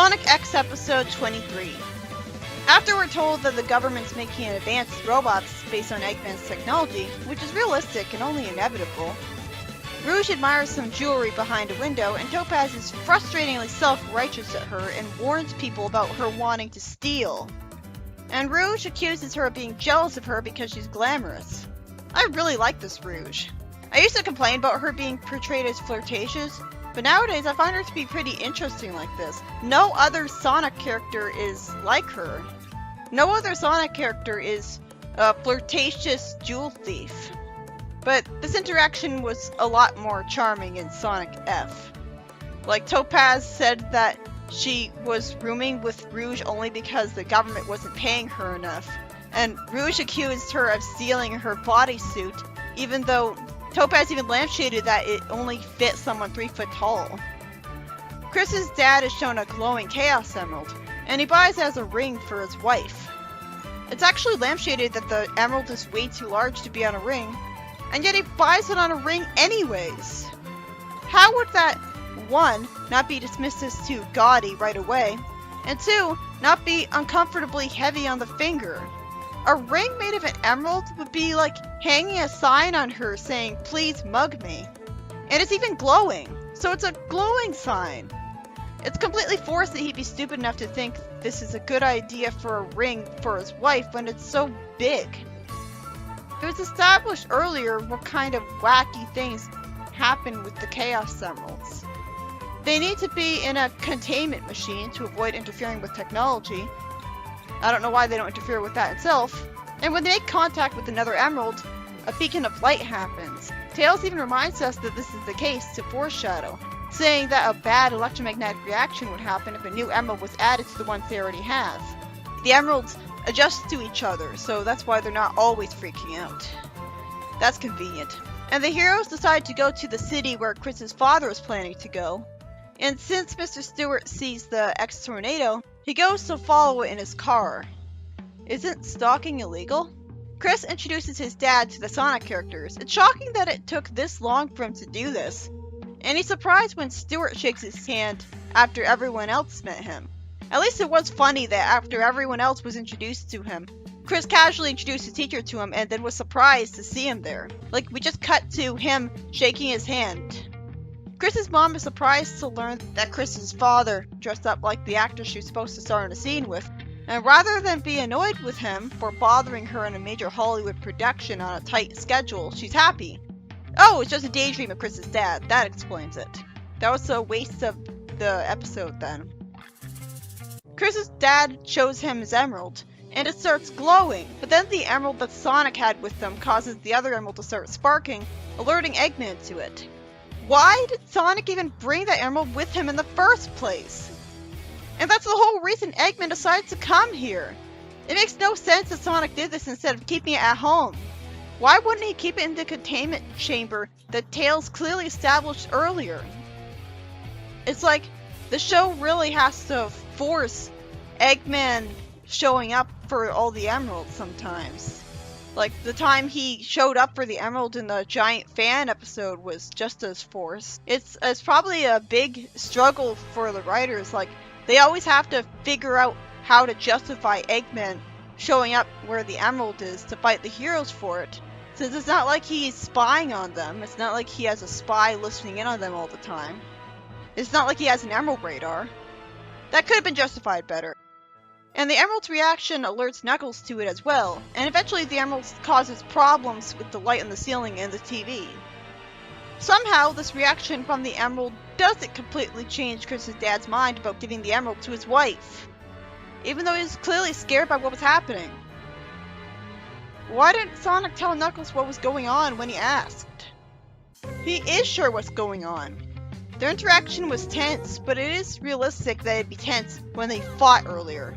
Sonic X Episode 23. After we're told that the government's making advanced robots based on Eggman's technology, which is realistic and only inevitable, Rouge admires some jewelry behind a window, and Topaz is frustratingly self-righteous at her and warns people about her wanting to steal. And Rouge accuses her of being jealous of her because she's glamorous. I really like this Rouge. I used to complain about her being portrayed as flirtatious, but nowadays I find her to be pretty interesting like this. No other Sonic character is like her. No other Sonic character is a flirtatious jewel thief. But this interaction was a lot more charming in Sonic F. Like, Topaz said that she was rooming with Rouge only because the government wasn't paying her enough. And Rouge accused her of stealing her bodysuit, even though Topaz even lampshaded that it only fit someone 3 foot tall. Chris's dad is shown a glowing Chaos Emerald, and he buys it as a ring for his wife. It's actually lampshaded that the emerald is way too large to be on a ring, and yet he buys it on a ring anyways. How would that, 1, not be dismissed as too gaudy right away, and 2, not be uncomfortably heavy on the finger? A ring made of an emerald would be like hanging a sign on her saying, "Please mug me." And it's even glowing, so it's a glowing sign. It's completely forced that he'd be stupid enough to think this is a good idea for a ring for his wife when it's so big. It was established earlier what kind of wacky things happen with the Chaos Emeralds. They need to be in a containment machine to avoid interfering with technology. I don't know why they don't interfere with that itself. And when they make contact with another emerald, a beacon of light happens. Tails even reminds us that this is the case to foreshadow, saying that a bad electromagnetic reaction would happen if a new emerald was added to the ones they already have. The emeralds adjust to each other, so that's why they're not always freaking out. That's convenient. And the heroes decide to go to the city where Chris's father is planning to go. And since Mr. Stewart sees the X-Tornado, he goes to follow it in his car. Isn't stalking illegal? Chris introduces his dad to the Sonic characters. It's shocking that it took this long for him to do this. And he's surprised when Stewart shakes his hand after everyone else met him. At least it was funny that after everyone else was introduced to him, Chris casually introduced his teacher to him and then was surprised to see him there. Like, we just cut to him shaking his hand. Chris's mom is surprised to learn that Chris's father dressed up like the actor she's supposed to star in a scene with, and rather than be annoyed with him for bothering her in a major Hollywood production on a tight schedule, she's happy. Oh, it's just a daydream of Chris's dad. That explains it. That was a waste of the episode then. Chris's dad shows him his emerald, and it starts glowing, but then the emerald that Sonic had with them causes the other emerald to start sparking, alerting Eggman to it. Why did Sonic even bring that emerald with him in the first place? And that's the whole reason Eggman decides to come here. It makes no sense that Sonic did this instead of keeping it at home. Why wouldn't he keep it in the containment chamber that Tails clearly established earlier? It's like the show really has to force Eggman showing up for all the emeralds sometimes. Like, the time he showed up for the emerald in the giant fan episode was just as forced. It's probably a big struggle for the writers. Like, they always have to figure out how to justify Eggman showing up where the emerald is to fight the heroes for it. Since it's not like he's spying on them. It's not like he has a spy listening in on them all the time. It's not like he has an emerald radar. That could have been justified better. And the emerald's reaction alerts Knuckles to it as well, and eventually the emerald causes problems with the light on the ceiling and the TV. Somehow, this reaction from the emerald doesn't completely change Chris's dad's mind about giving the emerald to his wife, even though he was clearly scared by what was happening. Why didn't Sonic tell Knuckles what was going on when he asked? He is sure what's going on. Their interaction was tense, but it is realistic that it'd be tense when they fought earlier.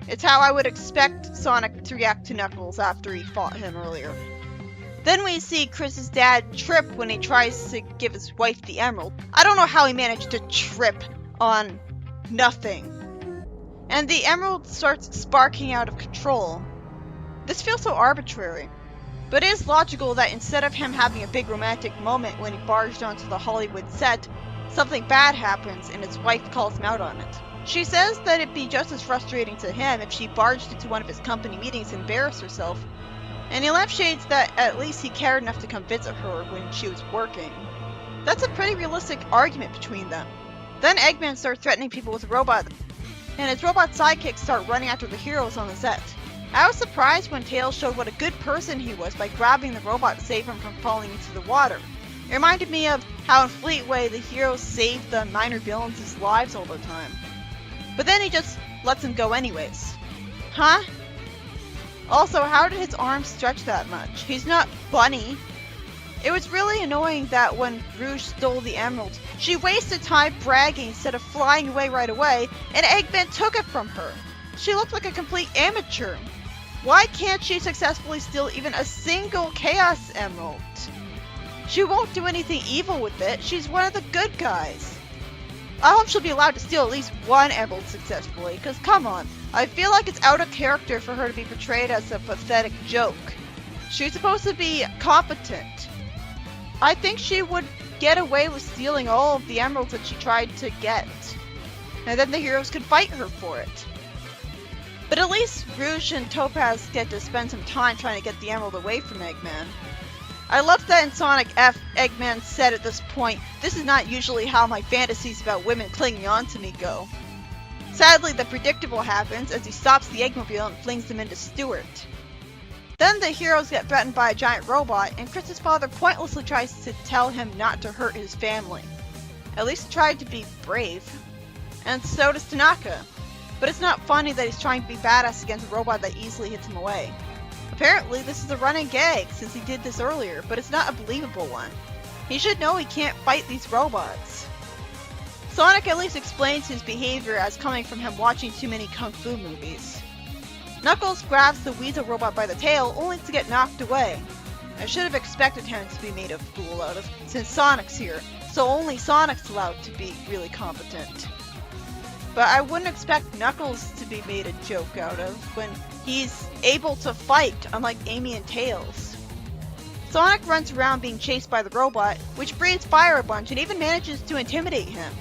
It's how I would expect Sonic to react to Knuckles after he fought him earlier. Then we see Chris's dad trip when he tries to give his wife the emerald. I don't know how he managed to trip on nothing. And the emerald starts sparking out of control. This feels so arbitrary. But it is logical that instead of him having a big romantic moment when he barged onto the Hollywood set, something bad happens and his wife calls him out on it. She says that it'd be just as frustrating to him if she barged into one of his company meetings and embarrassed herself, and he lampshades that at least he cared enough to come visit her when she was working. That's a pretty realistic argument between them. Then Eggman starts threatening people with a robot, and his robot sidekicks start running after the heroes on the set. I was surprised when Tails showed what a good person he was by grabbing the robot to save him from falling into the water. It reminded me of how in Fleetway the heroes save the minor villains' lives all the time. But then he just lets them go anyways. Huh? Also, how did his arms stretch that much? He's not Bunny. It was really annoying that when Rouge stole the emerald, she wasted time bragging instead of flying away right away, and Eggman took it from her. She looked like a complete amateur. Why can't she successfully steal even a single Chaos Emerald? She won't do anything evil with it. She's one of the good guys. I hope she'll be allowed to steal at least one emerald successfully, because come on, I feel like it's out of character for her to be portrayed as a pathetic joke. She's supposed to be competent. I think she would get away with stealing all of the emeralds that she tried to get, and then the heroes could fight her for it. But at least Rouge and Topaz get to spend some time trying to get the emerald away from Eggman. I love that in Sonic F, Eggman said at this point, "This is not usually how my fantasies about women clinging on to me go." Sadly, the predictable happens as he stops the Eggmobile and flings them into Stuart. Then the heroes get threatened by a giant robot, and Chris's father pointlessly tries to tell him not to hurt his family. At least he tried to be brave. And so does Tanaka. But it's not funny that he's trying to be badass against a robot that easily hits him away. Apparently, this is a running gag since he did this earlier, but it's not a believable one. He should know he can't fight these robots. Sonic at least explains his behavior as coming from him watching too many kung fu movies. Knuckles grabs the Weasel robot by the tail only to get knocked away. I should have expected him to be made a fool out of, since Sonic's here, so only Sonic's allowed to be really competent. But I wouldn't expect Knuckles to be made a joke out of when he's able to fight, unlike Amy and Tails. Sonic runs around being chased by the robot, which breathes fire a bunch and even manages to intimidate him.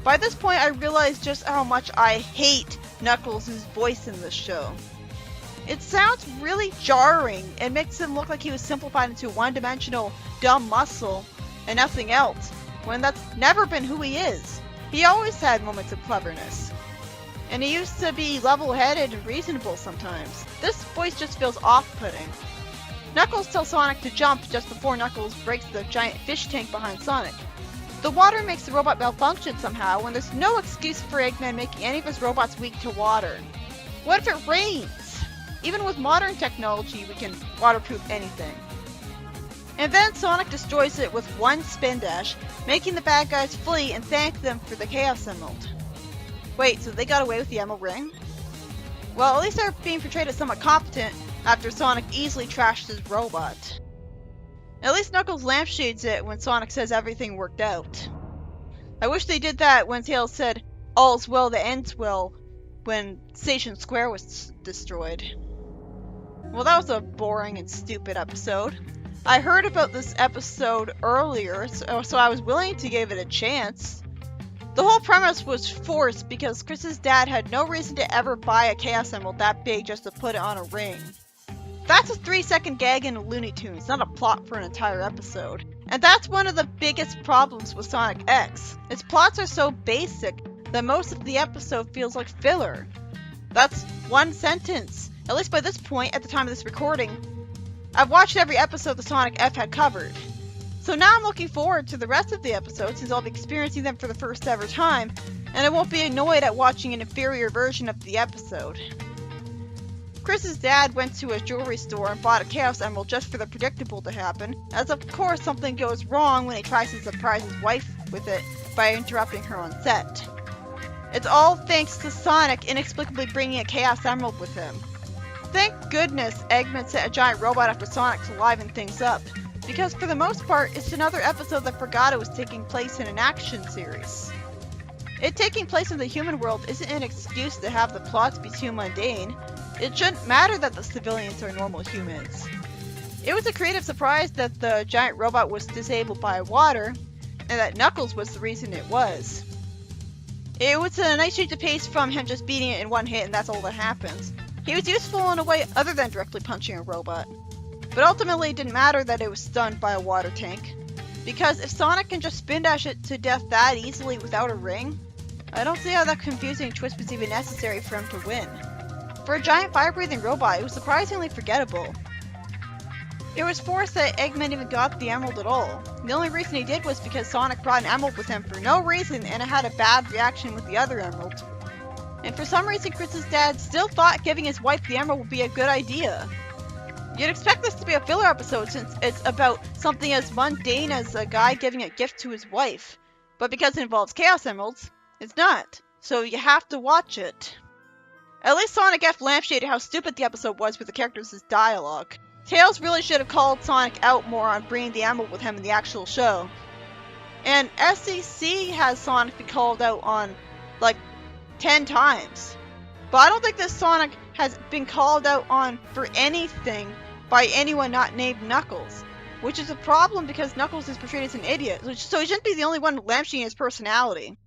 By this point I realized just how much I hate Knuckles' voice in this show. It sounds really jarring and makes him look like he was simplified into a one-dimensional dumb muscle and nothing else, when that's never been who he is. He always had moments of cleverness. And he used to be level-headed and reasonable sometimes. This voice just feels off-putting. Knuckles tells Sonic to jump just before Knuckles breaks the giant fish tank behind Sonic. The water makes the robot malfunction somehow when there's no excuse for Eggman making any of his robots weak to water. What if it rains? Even with modern technology, we can waterproof anything. And then Sonic destroys it with one spin dash, making the bad guys flee and thank them for the Chaos Emerald. Wait, so they got away with the Emerald Ring? Well, at least they're being portrayed as somewhat competent after Sonic easily trashed his robot. At least Knuckles lampshades it when Sonic says everything worked out. I wish they did that when Tails said, "All's well that ends well," when Station Square was destroyed. Well, that was a boring and stupid episode. I heard about this episode earlier, so I was willing to give it a chance. The whole premise was forced because Chris's dad had no reason to ever buy a Chaos Emerald that big just to put it on a ring. That's a 3-second gag in Looney Tunes, not a plot for an entire episode. And that's one of the biggest problems with Sonic X. Its plots are so basic that most of the episode feels like filler. That's one sentence. At least by this point, at the time of this recording, I've watched every episode the Sonic F had covered. So now I'm looking forward to the rest of the episodes since I'll be experiencing them for the first ever time, and I won't be annoyed at watching an inferior version of the episode. Chris's dad went to a jewelry store and bought a Chaos Emerald just for the predictable to happen, as of course something goes wrong when he tries to surprise his wife with it by interrupting her on set. It's all thanks to Sonic inexplicably bringing a Chaos Emerald with him. Thank goodness Eggman sent a giant robot after Sonic to liven things up, because for the most part it's another episode that forgot it was taking place in an action series. It taking place in the human world isn't an excuse to have the plots be too mundane. It shouldn't matter that the civilians are normal humans. It was a creative surprise that the giant robot was disabled by water, and that Knuckles was the reason it was. It was a nice change of pace from him just beating it in one hit and that's all that happens. He was useful in a way other than directly punching a robot. But ultimately it didn't matter that it was stunned by a water tank. Because if Sonic can just spin dash it to death that easily without a ring, I don't see how that confusing twist was even necessary for him to win. For a giant fire-breathing robot, it was surprisingly forgettable. It was forced that Eggman even got the emerald at all. The only reason he did was because Sonic brought an emerald with him for no reason and it had a bad reaction with the other emerald. And for some reason Chris's dad still thought giving his wife the emerald would be a good idea. You'd expect this to be a filler episode since it's about something as mundane as a guy giving a gift to his wife. But because it involves Chaos Emeralds, it's not. So you have to watch it. At least Sonic F lampshaded how stupid the episode was with the characters' dialogue. Tails really should have called Sonic out more on bringing the emerald with him in the actual show. And SEC has Sonic be called out on, like, 10 times. But I don't think this Sonic has been called out on for anything by anyone not named Knuckles. Which is a problem because Knuckles is portrayed as an idiot, so he shouldn't be the only one lampshading his personality.